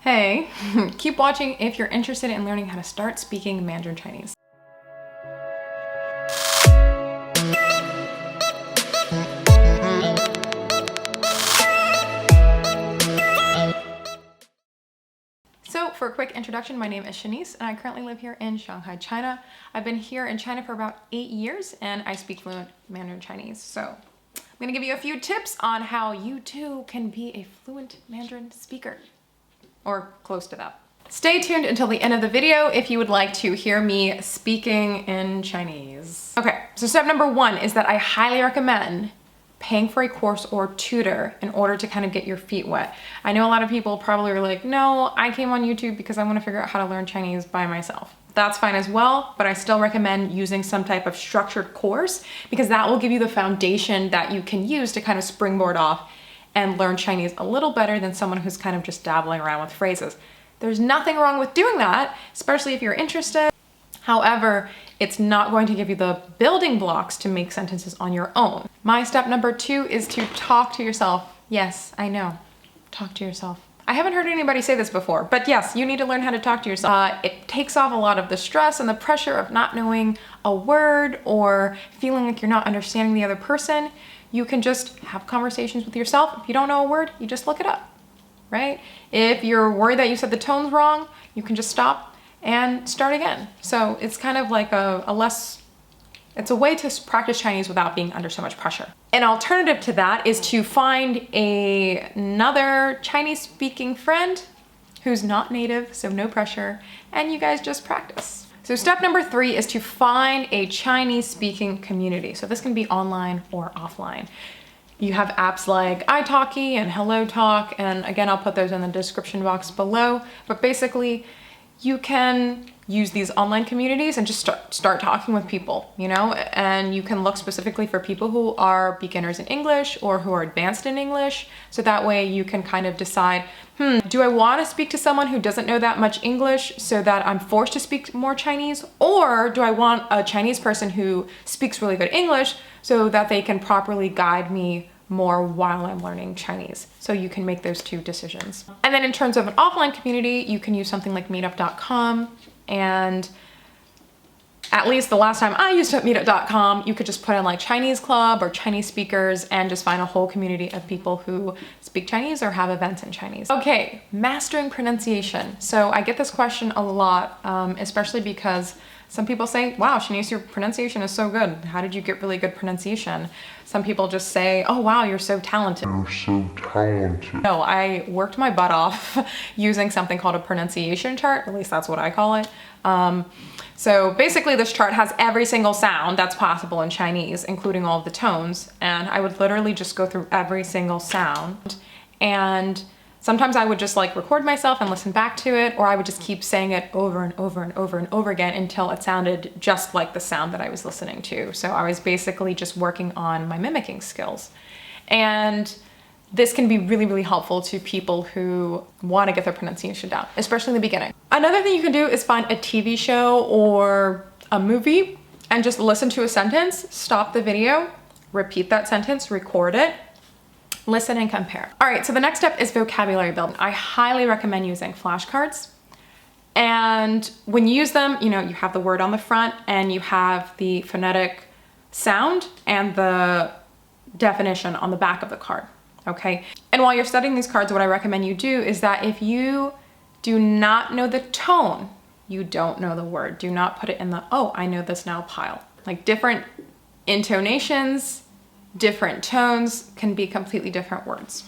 Hey, keep watching if you're interested in learning how to start speaking Mandarin Chinese. So for a quick introduction, my name is Shanice and I currently live here in Shanghai, China. I've been here in China for about 8 years and I speak fluent Mandarin Chinese. So I'm gonna give you a few tips on how you too can be a fluent Mandarin speaker. Or close to that. Stay tuned until the end of the video if you would like to hear me speaking in Chinese. Okay, so step number 1 is that I highly recommend paying for a course or tutor in order to kind of get your feet wet. I know a lot of people probably are like, no, I came on YouTube because I want to figure out how to learn Chinese by myself. That's fine as well, but I still recommend using some type of structured course because that will give you the foundation that you can use to kind of springboard off and learn Chinese a little better than someone who's kind of just dabbling around with phrases. There's nothing wrong with doing that, especially if you're interested. However, it's not going to give you the building blocks to make sentences on your own. My step number 2 is to talk to yourself. Yes, I know, talk to yourself. I haven't heard anybody say this before, but yes, you need to learn how to talk to yourself. It takes off a lot of the stress and the pressure of not knowing a word or feeling like you're not understanding the other person. You can just have conversations with yourself. If you don't know a word, you just look it up, right? If you're worried that you said the tone's wrong, you can just stop and start again. So it's kind of like it's a way to practice Chinese without being under so much pressure. An alternative to that is to find another Chinese speaking friend who's not native, so no pressure, and you guys just practice. So step number 3 is to find a Chinese speaking community. So this can be online or offline. You have apps like italki and HelloTalk, and again, I'll put those in the description box below, but basically you can use these online communities and just start talking with people, you know, and you can look specifically for people who are beginners in English or who are advanced in English. So that way you can kind of decide, do I want to speak to someone who doesn't know that much English so that I'm forced to speak more Chinese? Or do I want a Chinese person who speaks really good English so that they can properly guide me more while I'm learning Chinese? So you can make those 2 decisions. And then in terms of an offline community, you can use something like meetup.com. And at least the last time I used meetup.com, you could just put in like Chinese club or Chinese speakers and just find a whole community of people who speak Chinese or have events in Chinese. Okay, mastering pronunciation. So I get this question a lot, especially because some people say, wow, Shanice, your pronunciation is so good. How did you get really good pronunciation? Some people just say, oh, wow, you're so talented. You're so talented. No, I worked my butt off using something called a pronunciation chart. At least that's what I call it. So basically this chart has every single sound that's possible in Chinese, including all of the tones. And I would literally just go through every single sound. And sometimes I would just like record myself and listen back to it, or I would just keep saying it over and over and over and over again until it sounded just like the sound that I was listening to. So I was basically just working on my mimicking skills. And this can be really, really helpful to people who want to get their pronunciation down, especially in the beginning. Another thing you can do is find a TV show or a movie and just listen to a sentence, stop the video, repeat that sentence, record it, listen and compare. All right, so the next step is vocabulary building. I highly recommend using flashcards. And when you use them, you know, you have the word on the front and you have the phonetic sound and the definition on the back of the card, okay? And while you're studying these cards, what I recommend you do is that if you do not know the tone, you don't know the word. Do not put it in the, oh, I know this now pile. Like different intonations, different tones can be completely different words.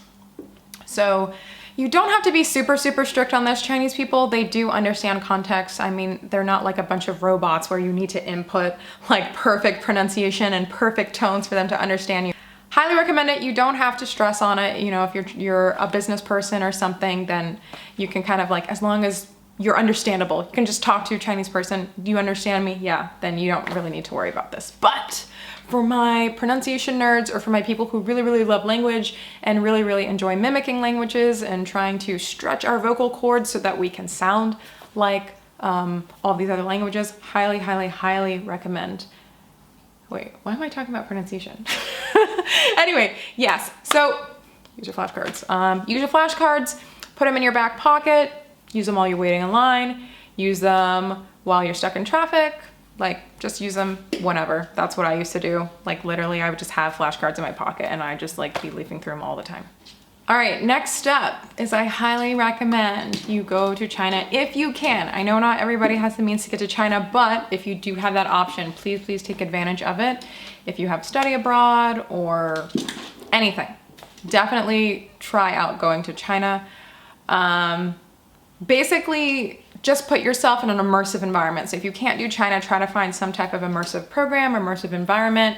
So you don't have to be super, super strict on this. Chinese people, they do understand context. I mean, they're not like a bunch of robots where you need to input like perfect pronunciation and perfect tones for them to understand you. Highly recommend it. You don't have to stress on it. You know, if you're a business person or something, then you can kind of like, as long as you're understandable, you can just talk to a Chinese person. Do you understand me? Yeah, then you don't really need to worry about this. But for my pronunciation nerds or for my people who really, really love language and really, really enjoy mimicking languages and trying to stretch our vocal cords so that we can sound like all these other languages, highly, highly, highly recommend. Wait, why am I talking about pronunciation? Anyway, yes, so use your flashcards. Use your flashcards, put them in your back pocket. Use them while you're waiting in line. Use them while you're stuck in traffic. Like, just use them whenever. That's what I used to do. Like, literally, I would just have flashcards in my pocket and I just like be leafing through them all the time. All right, next step is I highly recommend you go to China if you can. I know not everybody has the means to get to China, but if you do have that option, please take advantage of it. If you have study abroad or anything, definitely try out going to China. Basically, just put yourself in an immersive environment. So if you can't do China, try to find some type of immersive program, immersive environment.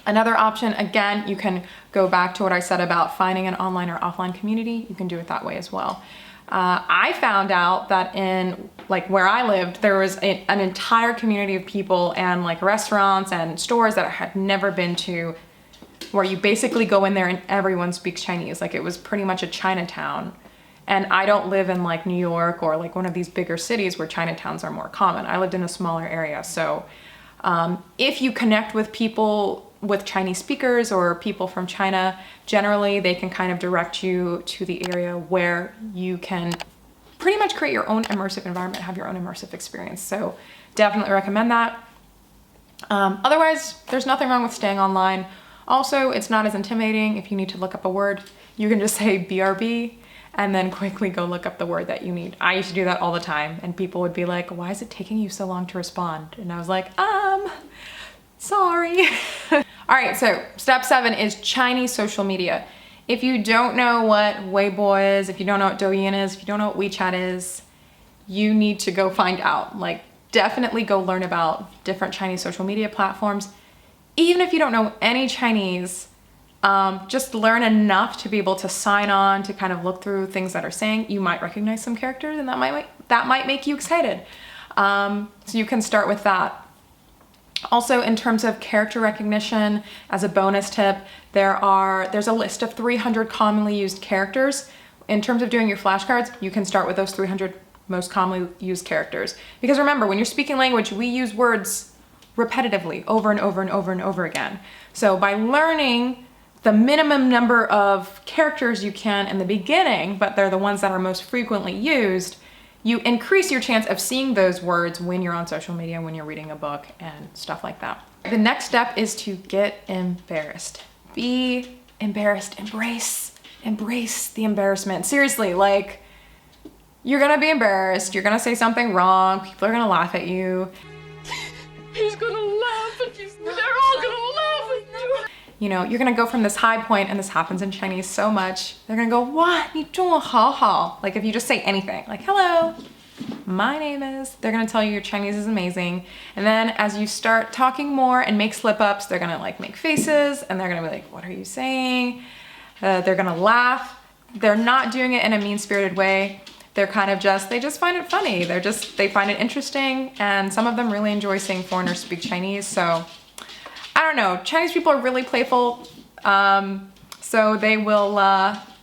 Another option, again, you can go back to what I said about finding an online or offline community. You can do it that way as well. I found out that in like where I lived, there was an entire community of people and like restaurants and stores that I had never been to, where you basically go in there and everyone speaks Chinese. Like, it was pretty much a Chinatown. And I don't live in like New York or like one of these bigger cities where Chinatowns are more common. I lived in a smaller area. So if you connect with people with Chinese speakers or people from China, generally they can kind of direct you to the area where you can pretty much create your own immersive environment, have your own immersive experience. So definitely recommend that. Otherwise, there's nothing wrong with staying online. Also, it's not as intimidating. If you need to look up a word, you can just say BRB and then quickly go look up the word that you need. I used to do that all the time, and people would be like, why is it taking you so long to respond? And I was like, sorry. All right, so step 7 is Chinese social media. If you don't know what Weibo is, if you don't know what Douyin is, if you don't know what WeChat is, you need to go find out. Like, definitely go learn about different Chinese social media platforms. Even if you don't know any Chinese, just learn enough to be able to sign on, to kind of look through things that are saying. You might recognize some characters and that might make you excited. So you can start with that. Also, in terms of character recognition, as a bonus tip, there's a list of 300 commonly used characters. In terms of doing your flashcards, you can start with those 300 most commonly used characters. Because remember, when you're speaking language, we use words repetitively over and over and over and over again. So by learning the minimum number of characters you can in the beginning, but they're the ones that are most frequently used, you increase your chance of seeing those words when you're on social media, when you're reading a book and stuff like that. The next step is to get embarrassed. Be embarrassed, embrace the embarrassment. Seriously, like, you're gonna be embarrassed, you're gonna say something wrong, people are gonna laugh at you. He's gonna laugh at you, they're all gonna laugh at you. You know, you're gonna go from this high point, and this happens in Chinese so much, they're gonna go, "Wow, 你中文好好." Like, if you just say anything, like, "Hello, my name is," they're gonna tell you your Chinese is amazing. And then as you start talking more and make slip-ups, they're gonna like make faces, and they're gonna be like, "What are you saying?" They're gonna laugh. They're not doing it in a mean-spirited way. They're kind of they just find it funny. They find it interesting, and some of them really enjoy seeing foreigners speak Chinese. So I don't know, Chinese people are really playful. So they will,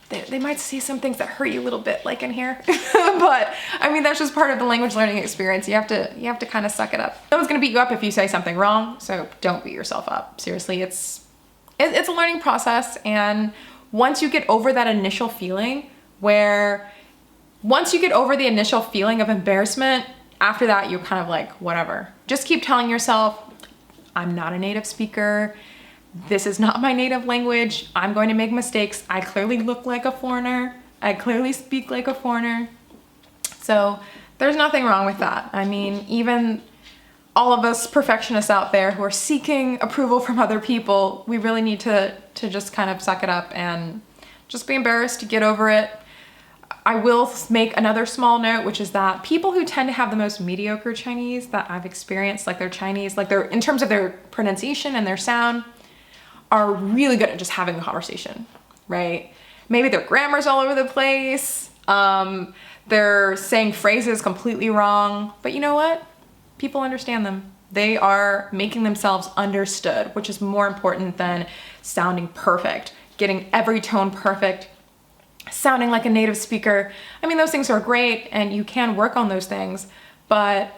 they might see some things that hurt you a little bit, like in here. But I mean, that's just part of the language learning experience. You have to kind of suck it up. No one's gonna beat you up if you say something wrong, so don't beat yourself up. Seriously, it's a learning process, and once you get over that initial feeling once you get over the initial feeling of embarrassment, after that, you're kind of like, whatever. Just keep telling yourself, I'm not a native speaker. This is not my native language. I'm going to make mistakes. I clearly look like a foreigner. I clearly speak like a foreigner. So there's nothing wrong with that. I mean, even all of us perfectionists out there who are seeking approval from other people, we really need to just kind of suck it up and just be embarrassed, to get over it. I will make another small note, which is that people who tend to have the most mediocre Chinese that I've experienced, like their Chinese, like in terms of their pronunciation and their sound, are really good at just having a conversation, right? Maybe their grammar's all over the place. They're saying phrases completely wrong, but you know what? People understand them. They are making themselves understood, which is more important than sounding perfect, getting every tone perfect, sounding like a native speaker. I mean, those things are great and you can work on those things, but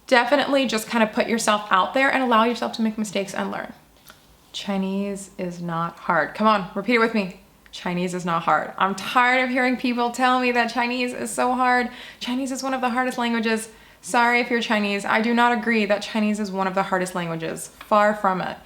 definitely just kind of put yourself out there and allow yourself to make mistakes and learn. Chinese is not hard. Come on, repeat it with me. Chinese is not hard. I'm tired of hearing people tell me that Chinese is so hard. Chinese is one of the hardest languages. Sorry if you're Chinese. I do not agree that Chinese is one of the hardest languages. Far from it.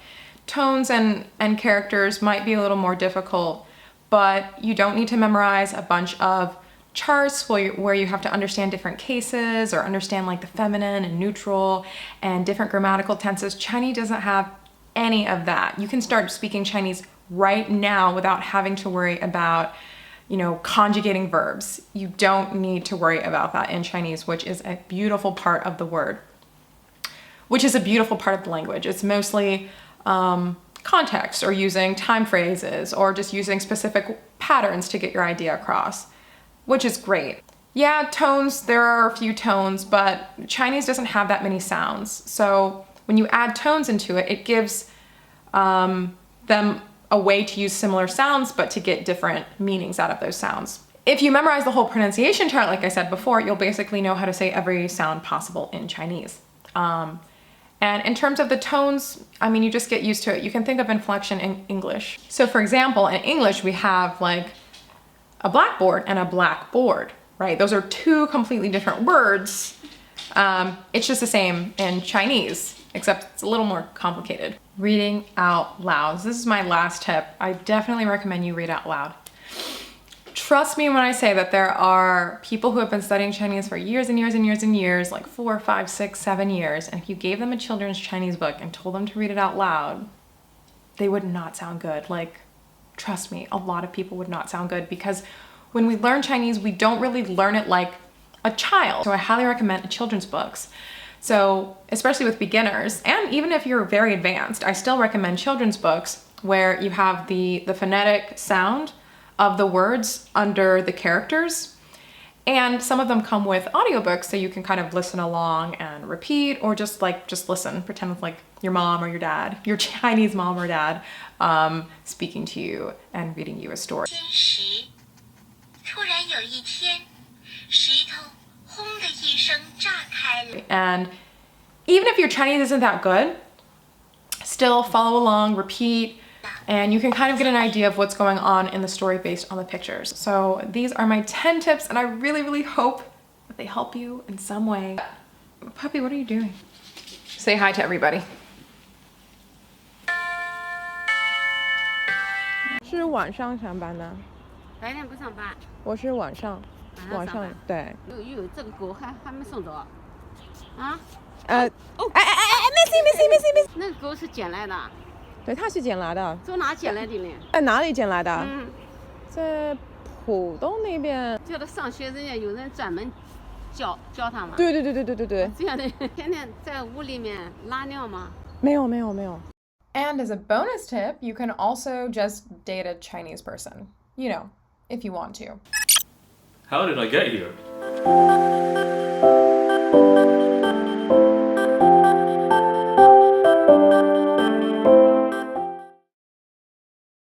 Tones and characters might be a little more difficult, but you don't need to memorize a bunch of charts where you have to understand different cases or understand like the feminine and neutral and different grammatical tenses. Chinese doesn't have any of that. You can start speaking Chinese right now without having to worry about, conjugating verbs. You don't need to worry about that in Chinese, which is a beautiful part of the word, which is a beautiful part of the language. It's mostly context or using time phrases or just using specific patterns to get your idea across, which is great. Yeah, tones, there are a few tones, but Chinese doesn't have that many sounds. So when you add tones into it, it gives them a way to use similar sounds, but to get different meanings out of those sounds. If you memorize the whole pronunciation chart, like I said before, you'll basically know how to say every sound possible in Chinese. And in terms of the tones, you just get used to it. You can think of inflection in English. So for example, in English, we have like a blackboard and a blackboard, right? Those are two completely different words. It's just the same in Chinese, except it's a little more complicated. Reading out loud. This is my last tip. I definitely recommend you read out loud. Trust me when I say that there are people who have been studying Chinese for years and years and years and years, like 4, 5, 6, 7 years, and if you gave them a children's Chinese book and told them to read it out loud, they would not sound good. Like, trust me, a lot of people would not sound good because when we learn Chinese, we don't really learn it like a child. So I highly recommend children's books. So especially with beginners, and even if you're very advanced, I still recommend children's books where you have the phonetic sound of the words under the characters. And some of them come with audiobooks so you can kind of listen along and repeat, or just listen, pretend it's like your mom or your dad, your Chinese mom or dad, speaking to you and reading you a story. And even if your Chinese isn't that good, still follow along, repeat, and you can kind of get an idea of what's going on in the story based on the pictures. So these are my 10 tips, and I really, really hope that they help you in some way. Puppy, what are you doing? Say hi to everybody. 是晚上上班的。白天不上班。我是晚上。晚上上班。对。有这个狗还没送走。啊？Missy。那个狗是捡来的。对，它是捡来的。从哪捡来的呢？在哪里捡来的？在浦东那边。叫他上学，人家有人专门教他嘛。对。这样的天天在屋里面拉尿吗？没有。And as a bonus tip, you can also just date a Chinese person, if you want to. How did I get here?